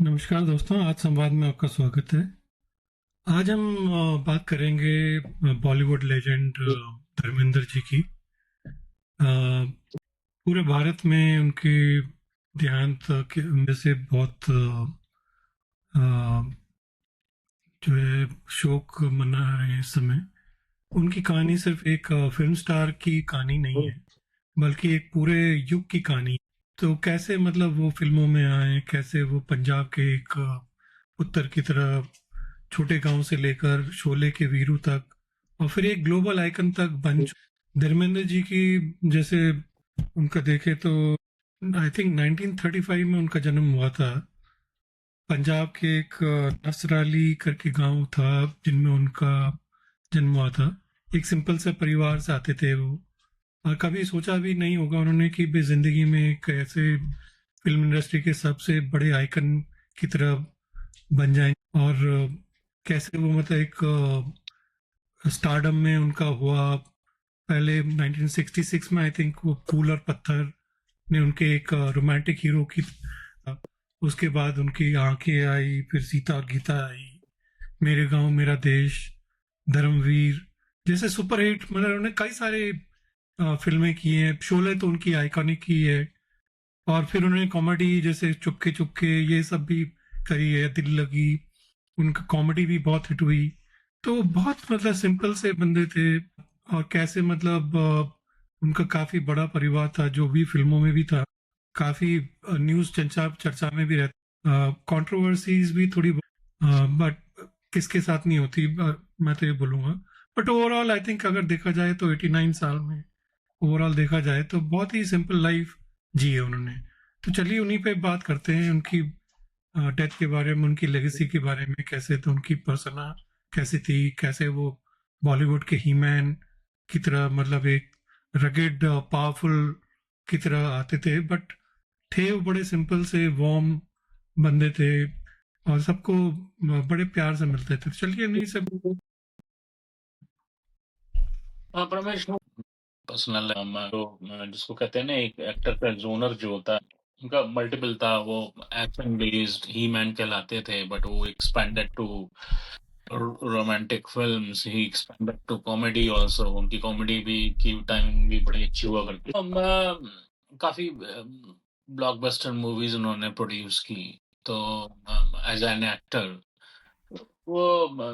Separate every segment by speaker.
Speaker 1: नमस्कार दोस्तों, आज संवाद में आपका स्वागत है। आज हम बात करेंगे बॉलीवुड लेजेंड धर्मेंद्र जी की। अ, पूरे भारत में उनके देहांत के वजह से बहुत अ, जो है शोक मना रहे हैं इस समय। उनकी कहानी सिर्फ एक फिल्म स्टार की कहानी नहीं है, बल्कि एक पूरे युग की कहानी है। तो कैसे मतलब वो फिल्मों में आए, कैसे वो पंजाब के एक उत्तर की तरह छोटे गांव से लेकर शोले के वीरू तक और फिर एक ग्लोबल आइकन तक बन चुके धर्मेंद्र जी की। जैसे उनका देखे तो आई थिंक 1935 में उनका जन्म हुआ था। पंजाब के एक नसराली करके गांव था जिनमें उनका जन्म हुआ था। एक सिंपल से परिवार से आते थे वो, और कभी सोचा भी नहीं होगा उन्होंने कि भी जिंदगी में एक ऐसे फिल्म इंडस्ट्री के सबसे बड़े आइकन की तरह बन जाएंगे। और कैसे वो मतलब एक स्टारडम में उनका हुआ। पहले 1966 में आई थिंक वो फूल और पत्थर ने उनके एक रोमांटिक हीरो की, उसके बाद उनकी आंखें आई, फिर सीता और गीता आई, मेरे गांव मेरा देश, धर्मवीर जैसे सुपरहिट, मतलब उन्होंने कई सारे फिल्में की हैं। शोले तो उनकी आइकॉनिक ही है। और फिर उन्होंने कॉमेडी जैसे चुपके चुपके ये सब भी करी है, दिल लगी, उनका कॉमेडी भी बहुत हिट हुई। तो बहुत मतलब सिंपल से बंदे थे। और कैसे मतलब उनका काफी बड़ा परिवार था जो भी फिल्मों में भी था, काफी न्यूज चर्चा चर्चा में भी रहता। कंट्रोवर्सीज भी थोड़ी, बट किसके साथ नहीं होती, मैं तो ये बोलूंगा। बट ओवरऑल आई थिंक अगर देखा जाए तो 89 साल में ओवरऑल देखा जाए तो बहुत ही सिंपल लाइफ जी है उन्होंने। तो चलिए उन्हीं पे बात करते हैं, उनकी डेथ के बारे में, उनकी लेगेसी के बारे में, कैसे तो उनकी पर्सना कैसी थी, कैसे वो बॉलीवुड के ही मैन की तरह मतलब एक रगेड पावरफुल की तरह आते थे, बट थे वो बड़े सिंपल से वार्म बंदे थे और सबको बड़े प्यार से मिलते थे। तो चलिए नहीं सब।
Speaker 2: हाँ, परमेश पर्सनल जिसको कहते हैं ना, एक एक्टर का जोनर जो होता है उनका मल्टीपल था। वो एक्शन बेस्ड ही मैन कहलाते थे, बट वो expanded to romantic films, he expanded to comedy also. उनकी कॉमेडी भी की टाइमिंग भी बड़ी अच्छी हुआ करती। काफी ब्लॉकबस्टर मूवीज उन्होंने प्रोड्यूस की। तो एज एन एक्टर वो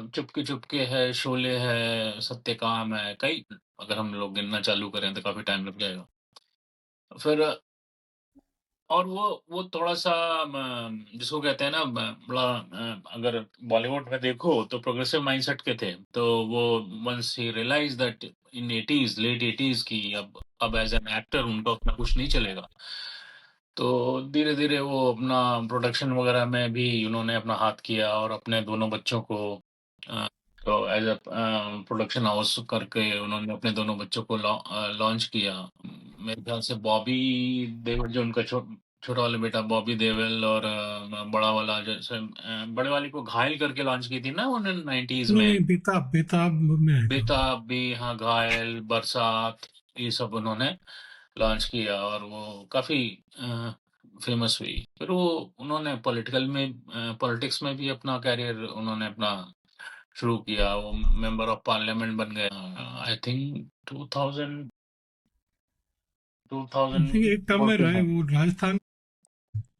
Speaker 2: चुपके चुपके है, शोले है, सत्यकाम है, कई अगर हम लोग गिनना चालू करें तो काफी टाइम लग जाएगा। फिर और वो थोड़ा-सा जिसको कहते हैं ना, बड़ा अगर बॉलीवुड में देखो तो प्रोग्रेसिव माइंडसेट के थे। तो वो once he realized that in 80s, late 80s की अब एज़ एन एक्टर उनका उतना कुछ नहीं चलेगा। तो धीरे-धीरे वो अपना प्रोडक्शन वगैरह में भी उन्होंने अपना हाथ किया और अपने दोनों बच्चों को अ, तो एज़ अ प्रोडक्शन हाउस करके उन्होंने अपने दोनों बच्चों को लॉन्च किया। मेरे ख्याल से बॉबी देओल, जो उनका छोटा वाला बेटा बॉबी देओल, और बड़ा वाला जैसे बड़े वाले को घायल करके लॉन्च की थी ना उन्होंने 90s
Speaker 1: नहीं
Speaker 2: में।
Speaker 1: नहीं, बेताब बेताब में आए थे वो।
Speaker 2: बेताब भी, हाँ, घायल, बरसात, ये सब उन्होंने लॉन्च किया और वो काफ़ी फेमस हुई। फिर वो उन्होंने पॉलिटिक्स में भी अपना करियर उन्होंने अपना शुरू किया। वो मेंबर ऑफ पार्लियामेंट बन गए। आई थिंक 2000
Speaker 1: जी, एक टर्म
Speaker 2: 2004
Speaker 1: में
Speaker 2: के
Speaker 1: रहे
Speaker 2: हैं।
Speaker 1: वो राजस्थान।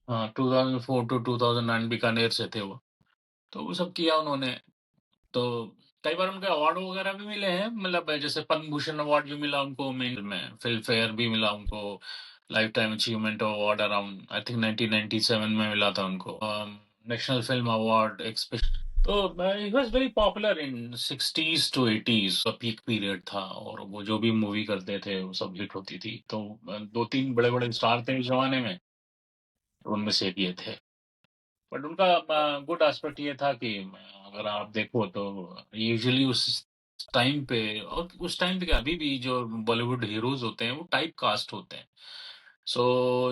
Speaker 2: हाँ, 2004 टू 2009 बीकानेर से थे वो। तो वो सब किया उन्होंने। तो कई बार उनके अवार्ड वगैरह भी मिले हैं, मतलब जैसे पद्म भूषण अवार्ड भी मिला उनको, मेन में फिल्म फेयर भी मिला उनको, life time achievement award around I think 1997 में मिला था उनको। नेशनल फिल्म अवार्ड एक तो he was very popular in 60s to 80s का पीक पीरियड था, और वो जो भी मूवी करते थे वो सब हिट होती थी। तो दो तीन बड़े बड़े स्टार थे उस जमाने में, तो उनमें से एक ये थे। बट उनका गुड एस्पेक्ट ये था कि अगर आप देखो तो यूजुअली उस टाइम पे, और उस टाइम पे क्या, अभी भी जो बॉलीवुड हीरोज होते हैं वो टाइप कास्ट होते हैं। So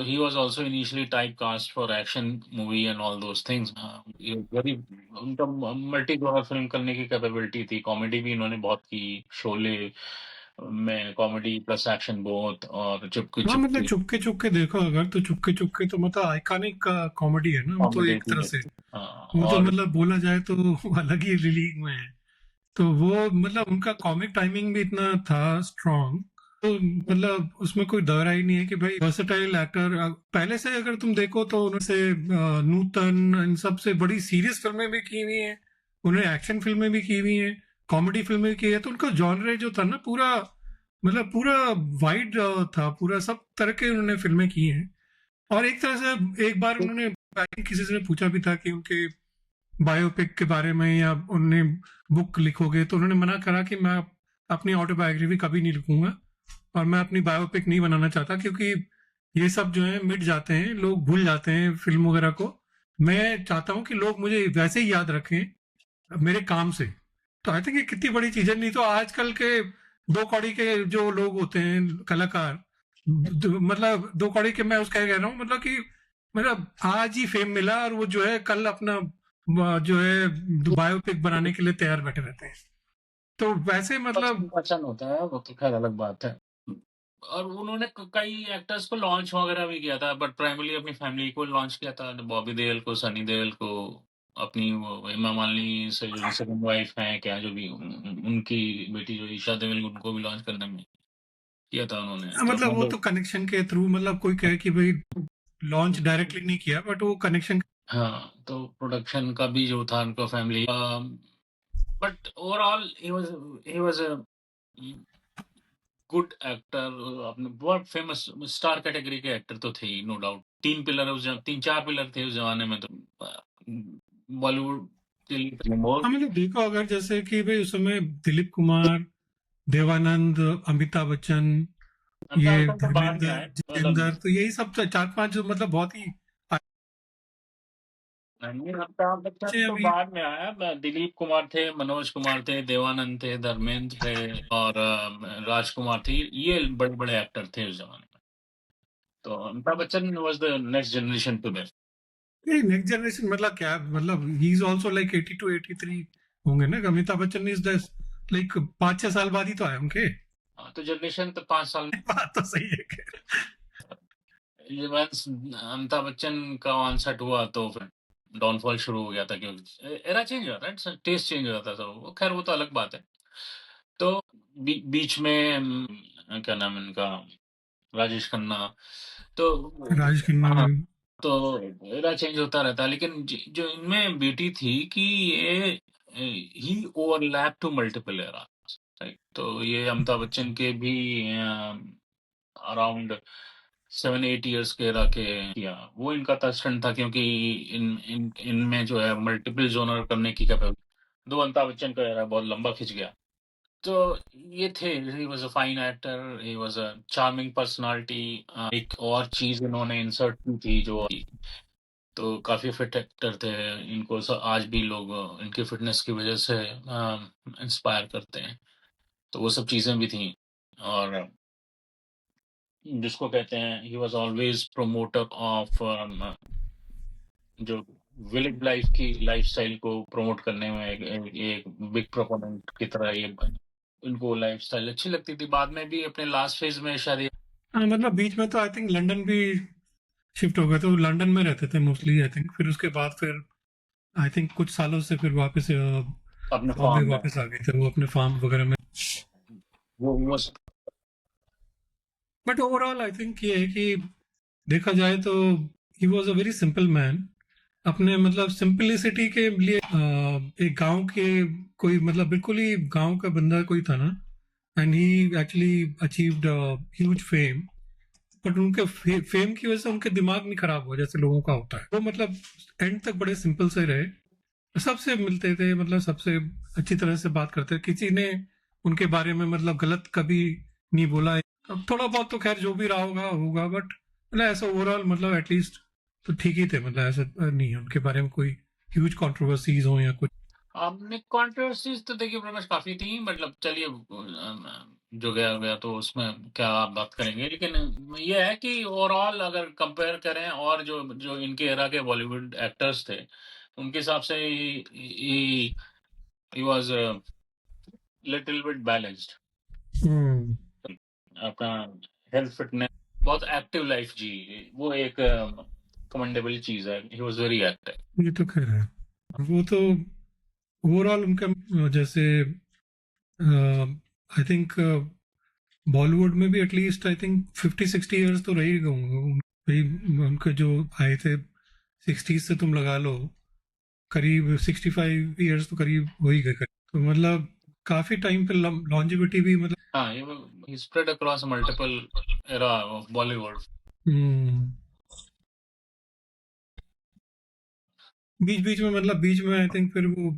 Speaker 2: he was also initially type cast for action movie and all those things. Very उनका मल्टी जॉनर फिल्म करने की कैपेबिलिटी थी। कॉमेडी भी इन्होंने बहुत की, शोले, में कॉमेडी प्लस एक्शन बोथ, और चुपके
Speaker 1: हाँ मतलब
Speaker 2: चुपके
Speaker 1: चुपके चुपके देखो अगर तो चुपके चुपके तो मतलब आइकॉनिक कॉमेडी है ना वो तो
Speaker 2: कॉमेडी
Speaker 1: एक तरह
Speaker 2: थी।
Speaker 1: से।
Speaker 2: हाँ,
Speaker 1: वो तो
Speaker 2: और
Speaker 1: मतलब बोला जाए तो अलग ही लीग में है। तो वो मतलब उनका कॉमिक टाइमिंग भी इतना था स्ट्रांग। तो मतलब उसमें कोई दौरा ही नहीं है कि भाई वर्सेटाइल एक्टर। पहले से अगर तुम देखो तो उनसे नूतन इन सब से बड़ी सीरियस फिल्में भी की हुई हैं। उन्होंने एक्शन फिल्में भी की हुई हैं, कॉमेडी फिल्में भी की है। तो उनका जॉनरे जो था ना पूरा मतलब पूरा वाइड था, पूरा सब तरह के उन्होंने फिल्में की हैं। और एक तरह से एक बार उन्होंने I think किसी से ने पूछा भी था कि उनके बायोपिक के बारे में या उन्होंने बुक लिखोगे, तो उन्होंने मना करा कि मैं अपनी ऑटोबायोग्राफी कभी नहीं लिखूंगा और मैं अपनी बायोपिक नहीं बनाना चाहता, क्योंकि ये सब जो है मिट जाते हैं, लोग भूल जाते हैं फिल्म वगैरह को। मैं चाहता हूँ कि लोग मुझे वैसे ही याद रखें मेरे काम से। तो आई थिंक ये कितनी बड़ी चीज है। नहीं तो आजकल के दो कौड़ी के जो लोग होते हैं कलाकार, मतलब दो कौड़ी के, मैं उसका कह रहा हूँ मतलब कि मतलब आज ही फेम मिला और वो जो है कल अपना जो है बायोपिक बनाने के लिए तैयार बैठे रहते हैं। तो वैसे मतलब
Speaker 2: पसंद होता है वो तो खैर अलग बात है। और उन्होंने कई एक्टर्स को लॉन्च वगैरह भी किया था, बट प्राइमरली अपनी फैमिली को लॉन्च किया था, बॉबी देओल को, सनी देओल को, अपनी वो हेमा मालिनी से जो सेकंड वाइफ है क्या, जो भी उनकी बेटी जो ईशा देओल, उनको भी लॉन्च करने में किया था उन्होंने। तो
Speaker 1: मतलब वो तो
Speaker 2: मतलब
Speaker 1: कनेक्शन के थ्रू, मतलब कोई कहे कि भाई लॉन्च डायरेक्टली नहीं किया बट वो कनेक्शन।
Speaker 2: हाँ, तो प्रोडक्शन का भी जो था उनका family, but overall he was a good actor. अपने बहुत फेमस स्टार कैटेगरी के एक्टर तो थे ही, नो डाउट। तीन चार पिलर थे उस जमाने में तो बॉलीवुड के लिए
Speaker 1: हाँ
Speaker 2: मोर।
Speaker 1: मतलब देखो अगर जैसे कि भाई उस समय दिलीप कुमार, देवानंद, अमिताभ बच्चन,
Speaker 2: अमिताभ
Speaker 1: ये
Speaker 2: बच्चन तो बाद में
Speaker 1: धर्मेंद्र,
Speaker 2: आए, मतलब
Speaker 1: जितेंद्र, तो यही सब चार पांच जो मतलब बहुत ही
Speaker 2: नहीं, अमिताभ बच्चन
Speaker 1: अच्छे
Speaker 2: तो
Speaker 1: अभी।
Speaker 2: बाद में आया। दिलीप कुमार थे, मनोज कुमार थे, देवानंद थे, धर्मेंद्र थे, और राजकुमार थे। ये बड़े बड़े एक्टर थे उस जमाने में। तो Amitabh Bachchan was the next generation to them.
Speaker 1: Next generation मतलब क्या, मतलब ही इज ऑल्सो लाइक 82 83 होंगे ना। अमिताभ बच्चन इज दस लाइक 5 6 साल बाद ही तो आए उनके।
Speaker 2: हाँ, तो जनरेशन तो 5 साल।
Speaker 1: बात तो सही है कि
Speaker 2: ये वंस अमिताभ बच्चन का ऑनसेट हुआ तो फिर डाउनफॉल शुरू हो गया था, क्योंकि एरा चेंज हो रहा है, टेस्ट चेंज हो जाता था। वो खैर वो तो अलग बात है। तो बीच में क्या नाम है इनका, राजेश खन्ना। तो
Speaker 1: राज खन्ना
Speaker 2: हाँ,
Speaker 1: भी।
Speaker 2: तो एरा चेंज होता रहता है, लेकिन जो इनमें बेटी थी कि ये ही overlap to multiple era, right. तो ये अमिताभ बच्चन के भी अराउंड 7 8 इयर्स के एरा के किया। वो इनका था स्टंट था, क्योंकि इनमें जो है मल्टीपल जोनर करने की कैपेबिलिटी। दो अमिताभ बच्चन का एरा बहुत लंबा खिंच गया। तो ये थे, he was a fine actor, he was a charming personality. एक और चीज इन्होंने इंसर्ट की थी जो, तो काफी फिट एक्टर थे। इनको आज भी लोग इनकी फिटनेस की वजह से इंस्पायर करते हैं। तो वो सब चीजें भी थी। और जिसको कहते हैं, he was always promoter of जो विलेज लाइफ की लाइफस्टाइल को प्रमोट करने में एक बिग प्रोपोनेंट की तरह ये इनको लाइफस्टाइल अच्छी लगती थी। बाद में भी अपने लास्ट फेज में शायद
Speaker 1: हाँ मतलब बीच में तो आई थिंक लंदन भी शिफ्ट हो गए थे, वो लंदन में रहते थे मोस्टली आई थिंक। फिर उसके बाद फिर आई थिंक कुछ सालों से फिर वापस
Speaker 2: अपने
Speaker 1: बॉम्बे
Speaker 2: फॉर्म में
Speaker 1: वापस आ गए थे वो अपने फार्म वगैरह में।
Speaker 2: वो
Speaker 1: बट ओवरऑल आई थिंक ये है कि देखा जाए तो he was a very simple man. अपने मतलब सिंपलिसिटी के लिए एक गांव के कोई मतलब बिल्कुल ही गांव का बंदा कोई था ना, and he actually achieved huge fame. But उनके फेम की वजह से उनके दिमाग नहीं खराब हुआ जैसे लोगों का होता है। वो मतलब एंड तक बड़े सिंपल से रहे, सबसे मिलते थे, मतलब सबसे अच्छी तरह से बात करते थे। किसी ने उनके बारे में मतलब गलत कभी नहीं बोला। अब थोड़ा बहुत तो खैर जो भी रहा होगा होगा, बट मतलब ऐसा ओवरऑल मतलब एटलीस्ट तो ठीक ही थे। मतलब ऐसा नहीं है उनके बारे में कोई ह्यूज कंट्रोवर्सीज हो या कुछ।
Speaker 2: आपने कंट्रोवर्सीज तो देखिए प्रमेश काफी थी, मतलब चलिए जो गया गया तो उसमें क्या आप बात करेंगे, लेकिन ये है कि ओवरऑल अगर कंपेयर करें और जो जो इनके एरा के बॉलीवुड एक्टर्स थे, उनके हिसाब से he was little bit balanced. अपना हेल्थ फिटनेस, बहुत एक्टिव लाइफ जी, वो एक कमेंडेबल चीज है। ही वाज वेरी एक्टिव।
Speaker 1: ये तो खैर है। वो तो ओवरऑल उनका जैसे आई थिंक बॉलीवुड में भी एटलीस्ट आई थिंक 50-60 इयर्स तो रह ही गए होंगे उनके जो आए थे 60s से तुम लगा लो, करीब 65 इयर्स तो करीब हो ही गए करीब। तो मतलब काफी टाइम पे लॉन्जिविटी भी मतलब।
Speaker 2: हाँ, he spread across multiple era of Bollywood।
Speaker 1: हम्म, बीच बीच में मतलब बीच में आई थिंक फिर वो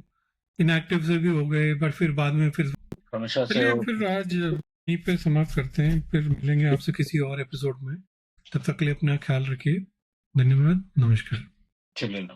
Speaker 1: इनएक्टिव से भी हो गए, बट फिर बाद में फिर।
Speaker 2: हमेशा से
Speaker 1: चलिए फिर आज यहीं पे समाप्त करते हैं, फिर मिलेंगे आपसे किसी और एपिसोड में। तब तक के लिए अपना ख्याल रखिए। धन्यवाद, नमस्कार।
Speaker 2: चलिए।